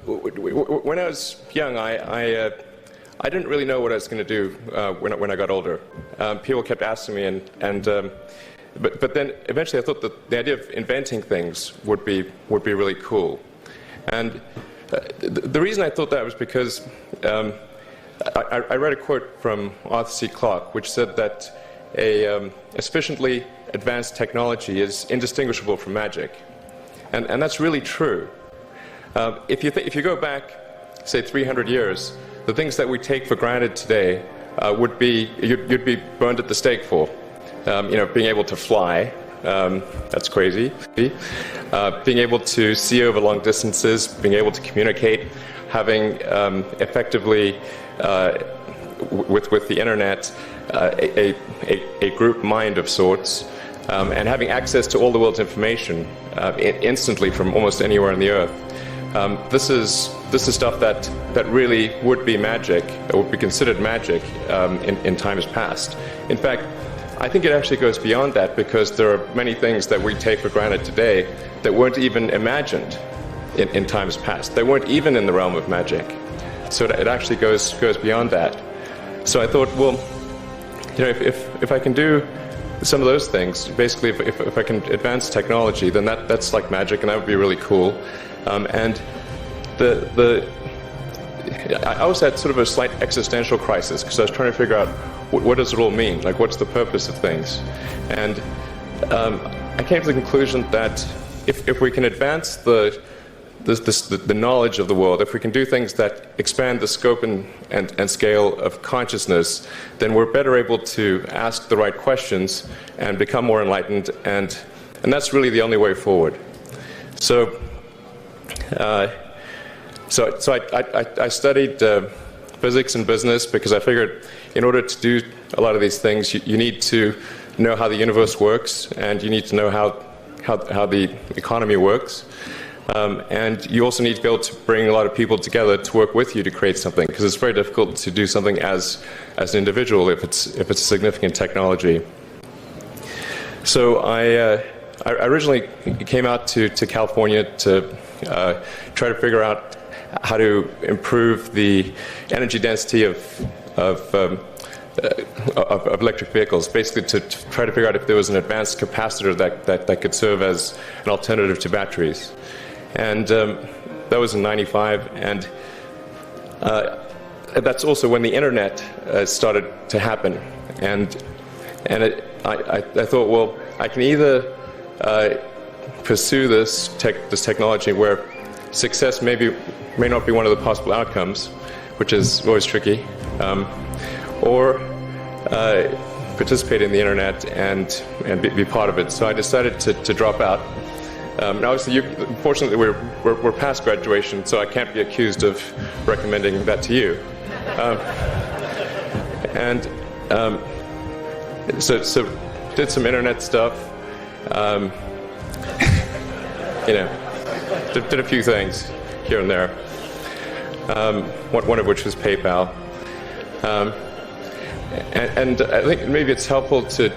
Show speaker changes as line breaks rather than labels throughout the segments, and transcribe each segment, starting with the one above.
when I was young, I didn't really know what I was going to do when I got older. People kept asking me, but then eventually I thought that the idea of inventing things would be really cool. And the reason I thought that was because I read a quote from Arthur C. Clarke, which said that a sufficiently advanced technology is indistinguishable from magic, and that's really true. If you go back, say 300 years, the things that we take for granted today would be you'd be burned at the stake for. Being able to fly, that's crazy. Being able to see over long distances, being able to communicate, having effectively with the internet a group mind of sorts, and having access to all the world's information instantly from almost anywhere on the earth. This is stuff that really would be magic, or would be considered magic in times past. In fact, I think it actually goes beyond that, because there are many things that we take for granted today that weren't even imagined in times past. They weren't even in the realm of magic. So it actually goes beyond that. So I thought, well, if I can do some of those things, basically if I can advance technology, then that's like magic, and that would be really cool. And I always had sort of a slight existential crisis, because I was trying to figure out what does it all mean? Like, what's the purpose of things? And I came to the conclusion that if we can advance the knowledge of the world, if we can do things that expand the scope and scale of consciousness, then we're better able to ask the right questions and become more enlightened, and that's really the only way forward. So I studied physics and business, because I figured in order to do a lot of these things, you need to know how the universe works, and you need to know how the economy works. And you also need to be able to bring a lot of people together to work with you to create something, because it's very difficult to do something as an individual if it's a significant technology. So I originally came out to California to try to figure out how to improve the energy density of electric vehicles, basically to try to figure out if there was an advanced capacitor that could serve as an alternative to batteries. And that was in '95, and that's also when the internet started to happen. And I thought, well, I can either pursue this technology where success may not be one of the possible outcomes, which is always tricky, or participate in the internet and be part of it. So I decided to drop out. Now, obviously, fortunately, we're past graduation, so I can't be accused of recommending that to you. So did some internet stuff. Did a few things here and there. One of which was PayPal. And I think maybe it's helpful to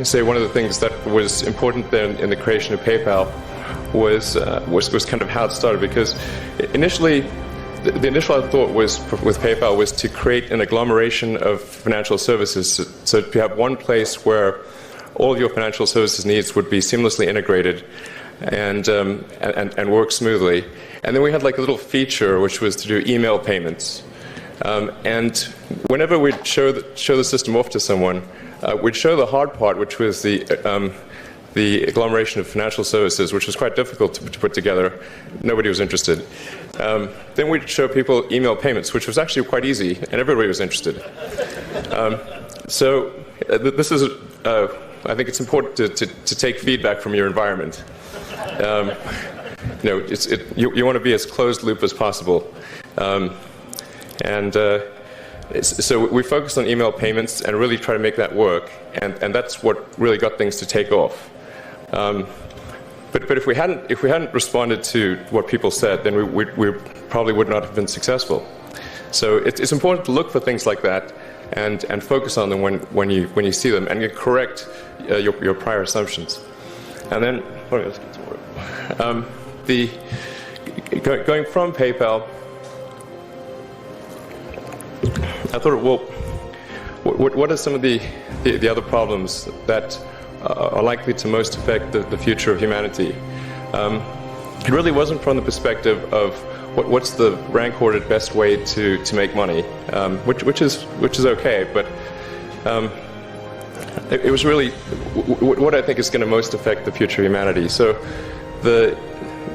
say one of the things that was important then in the creation of PayPal was kind of how it started, because initially the initial thought was with PayPal was to create an agglomeration of financial services, so to have one place where all of your financial services needs would be seamlessly integrated and work smoothly. And then we had like a little feature which was to do email payments. And whenever we'd show the system off to someone, we'd show the hard part, which was the agglomeration of financial services, which was quite difficult to put together. Nobody was interested. Then we'd show people email payments, which was actually quite easy, and everybody was interested. So this is, I think it's important to take feedback from your environment. You want to be as closed loop as possible. So we focused on email payments and really try to make that work, and that's what really got things to take off. But if we hadn't responded to what people said, then we probably would not have been successful. So it's important to look for things like that and focus on them when you see them, and you correct your prior assumptions. And then let's get to work. going from PayPal, I thought, well, what are some of the other problems that are likely to most affect the future of humanity? It really wasn't from the perspective of what's the rank-ordered best way to make money, which is okay, but it was really what I think is going to most affect the future of humanity. So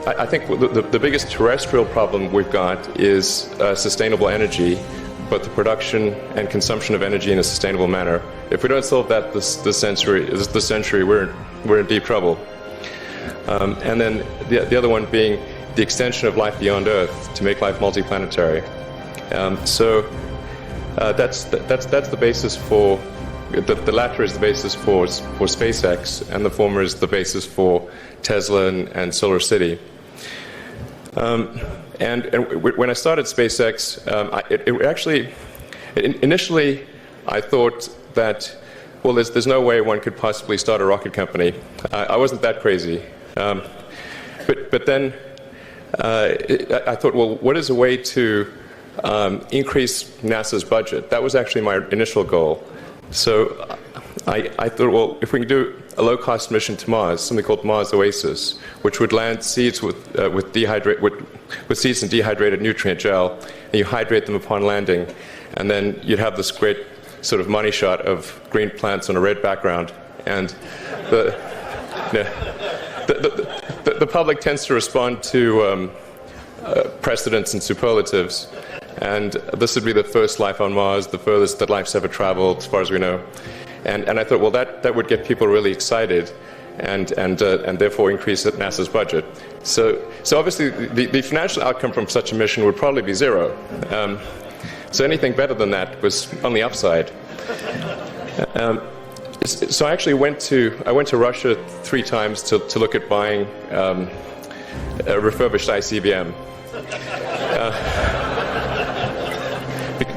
I think the biggest terrestrial problem we've got is sustainable energy, but the production and consumption of energy in a sustainable manner. If we don't solve that this century, we're in deep trouble. And then the other one being the extension of life beyond Earth to make life multiplanetary. So that's the basis for the latter is the basis for SpaceX, and the former is the basis for Tesla and Solar City. And when I started SpaceX, initially I thought that, well, there's no way one could possibly start a rocket company. I wasn't that crazy. But then I thought, well, what is a way to increase NASA's budget? That was actually my initial goal. So I thought, well, if we can do a low-cost mission to Mars, something called Mars Oasis, which would land seeds with seeds in dehydrated nutrient gel, and you hydrate them upon landing, and then you'd have this great sort of money shot of green plants on a red background, and the public tends to respond to precedents and superlatives. And this would be the first life on Mars, the furthest that life's ever traveled, as far as we know. And I thought, well, that would get people really excited, and therefore increase NASA's budget. So obviously, the financial outcome from such a mission would probably be zero. So anything better than that was on the upside. So I actually went to Russia 3 times to look at buying a refurbished ICBM.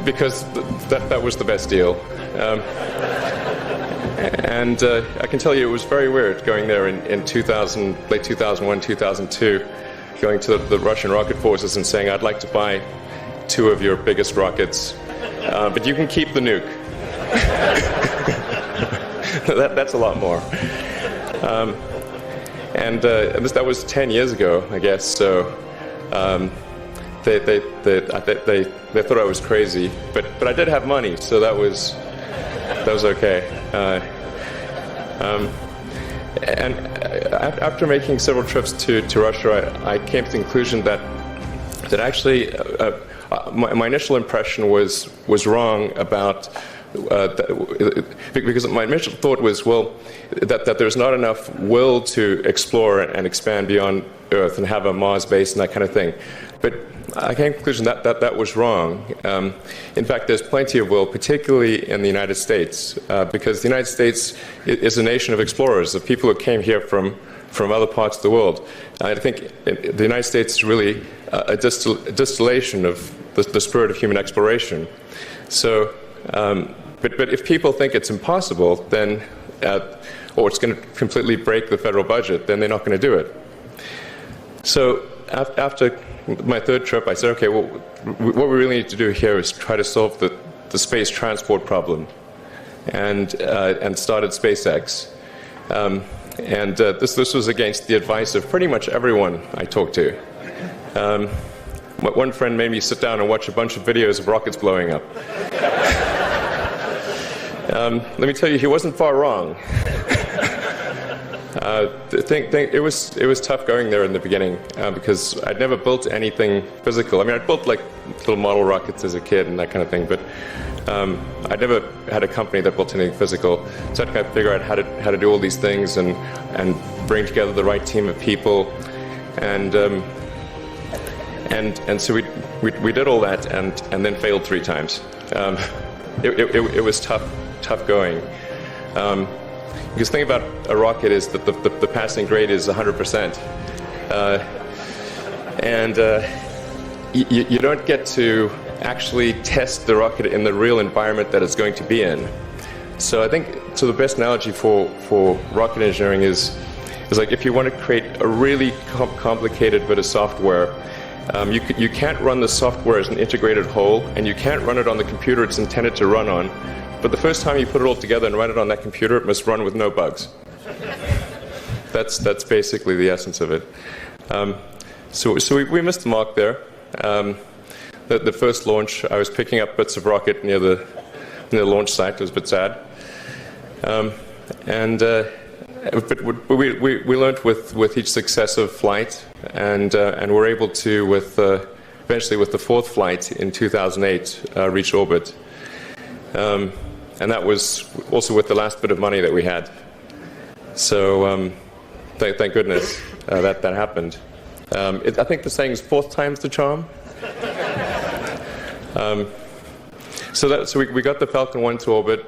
Because that was the best deal. And I can tell you it was very weird going there in late 2001, 2002, going to the Russian rocket forces and saying, I'd like to buy 2 of your biggest rockets, but you can keep the nuke. That's a lot more. That was 10 years ago, I guess, so they thought I was crazy, but I did have money, so that was okay. And after making several trips to Russia, I came to the conclusion that actually my initial impression was wrong about because my initial thought was, well, that there's not enough will to explore and expand beyond Earth and have a Mars base and that kind of thing. But I came to the conclusion that was wrong. In fact, there's plenty of will, particularly in the United States, because the United States is a nation of explorers, of people who came here from other parts of the world. I think the United States is really a distillation of the spirit of human exploration. So, but if people think it's impossible, then, or it's going to completely break the federal budget, then they're not going to do it. So after my 3rd trip, I said, okay, well, what we really need to do here is try to solve the space transport problem, and started SpaceX. This was against the advice of pretty much everyone I talked to. One friend made me sit down and watch a bunch of videos of rockets blowing up. Let me tell you, he wasn't far wrong. It was tough going there in the beginning because I'd never built anything physical. I mean, I'd built like little model rockets as a kid and that kind of thing, but I'd never had a company that built anything physical. So I had to kind of figure out how to do all these things and bring together the right team of people, and so we did all that and then failed 3 times. It was tough going. Because the thing about a rocket is that the passing grade is 100%. You don't get to actually test the rocket in the real environment that it's going to be in. So I think the best analogy for rocket engineering is like if you want to create a really complicated bit of software, You can't run the software as an integrated whole, and you can't run it on the computer it's intended to run on. But the first time you put it all together and run it on that computer, it must run with no bugs. That's basically the essence of it. So we missed the mark there. The first launch, I was picking up bits of rocket near the launch site. It was a bit sad. But we learned with each successive flight, and we're able to, eventually with the fourth flight in 2008, reach orbit. And that was also with the last bit of money that we had. So thank goodness that happened. I think the saying is fourth time's the charm. So we got the Falcon 1 to orbit,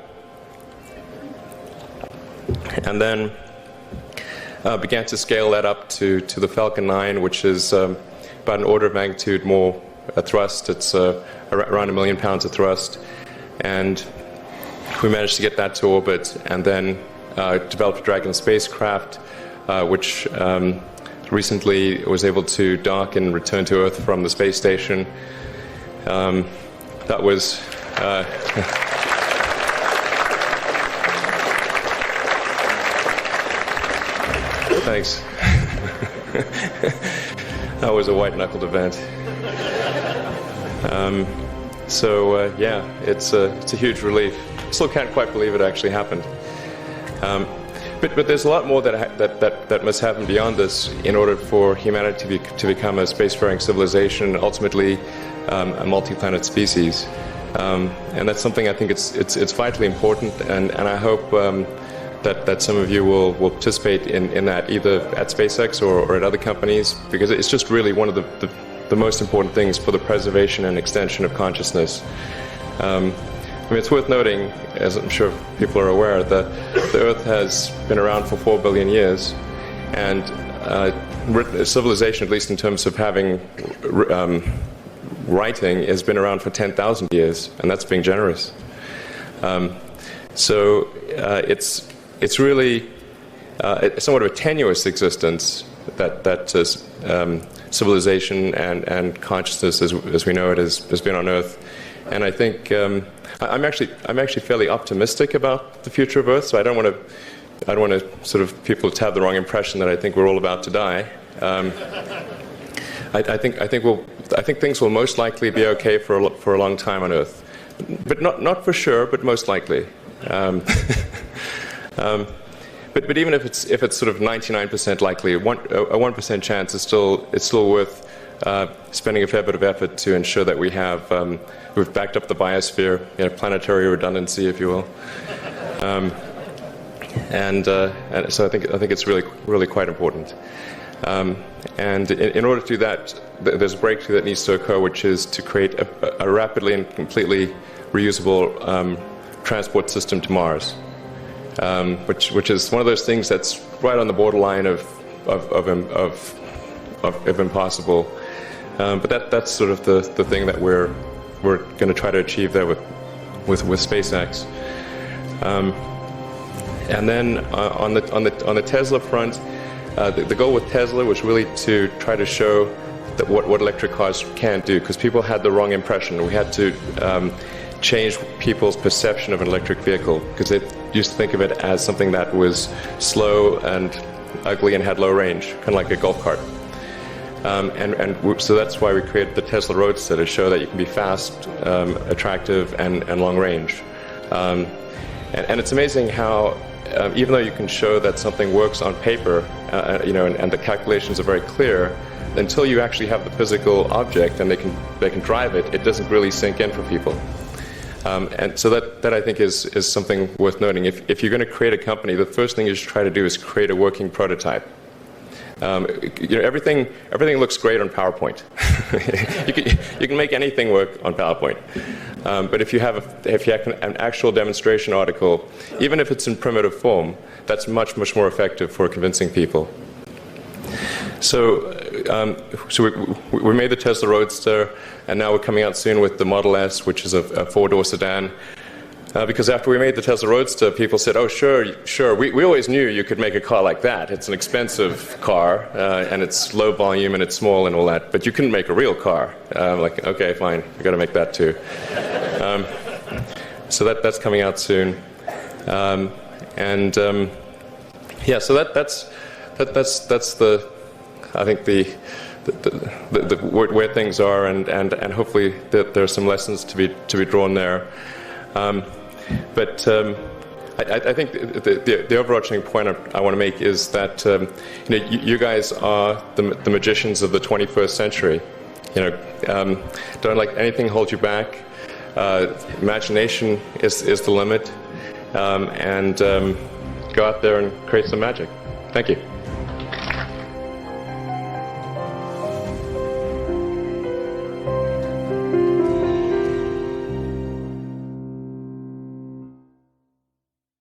and then began to scale that up to the Falcon 9, which is about an order of magnitude more thrust. It's around 1 million pounds of thrust, and we managed to get that to orbit, and then developed a Dragon spacecraft, which recently was able to dock and return to Earth from the space station. That was thanks. That was a white-knuckled event. Yeah, it's a huge relief. Still can't quite believe it actually happened. But there's a lot more that must happen beyond this in order for humanity to become a spacefaring civilization, and ultimately a multi-planet species. And that's something I think it's vitally important, and I hope that some of you will participate in that, either at SpaceX or at other companies, because it's just really one of the most important things for the preservation and extension of consciousness. I mean, it's worth noting, as I'm sure people are aware, that the Earth has been around for 4 billion years, and civilization, at least in terms of having writing, has been around for 10,000 years, and that's being generous. It's really somewhat of a tenuous existence that civilization and consciousness, as we know it, has been on Earth. And I think I'm actually fairly optimistic about the future of Earth. So I don't want to sort of people to have the wrong impression that I think we're all about to die. I think things will most likely be okay for a long time on Earth, but not for sure, but most likely. But even if it's sort of 99% likely, a 1% chance is still worth spending a fair bit of effort to ensure that we've backed up the biosphere, planetary redundancy, if you will. And so I think it's really quite important. And in order to do that, there's a breakthrough that needs to occur, which is to create a rapidly and completely reusable transport system to Mars, which is one of those things that's right on the borderline of impossible. But that's sort of the thing that we're going to try to achieve there with SpaceX. And then on the Tesla front, the goal with Tesla was really to try to show that what electric cars can do, because people had the wrong impression. We had to change people's perception of an electric vehicle, because they used to think of it as something that was slow and ugly and had low range, kind of like a golf cart. So that's why we created the Tesla Roadster, to show that you can be fast, attractive, and long range. And it's amazing how, even though you can show that something works on paper, and the calculations are very clear, until you actually have the physical object and they can drive it, it doesn't really sink in for people. And so that I think is something worth noting. If you're going to create a company, the first thing you should try to do is create a working prototype. Everything looks great on PowerPoint. you can make anything work on PowerPoint. But if you have an actual demonstration article, even if it's in primitive form, that's much more effective for convincing people. So we made the Tesla Roadster, and now we're coming out soon with the Model S, which is a four-door sedan. Because after we made the Tesla Roadster, people said, "Oh, sure. We always knew you could make a car like that. It's an expensive car, and it's low volume, and it's small, and all that. But you couldn't make a real car." Like, okay, fine. I got to make that too. So that's coming out soon. Yeah. So that's the, I think the where things are, and hopefully there are some lessons to be drawn there. But I think the overarching point I want to make is that you guys are the magicians of the 21st century. Don't let anything hold you back. Imagination is the limit, and go out there and create some magic. Thank you.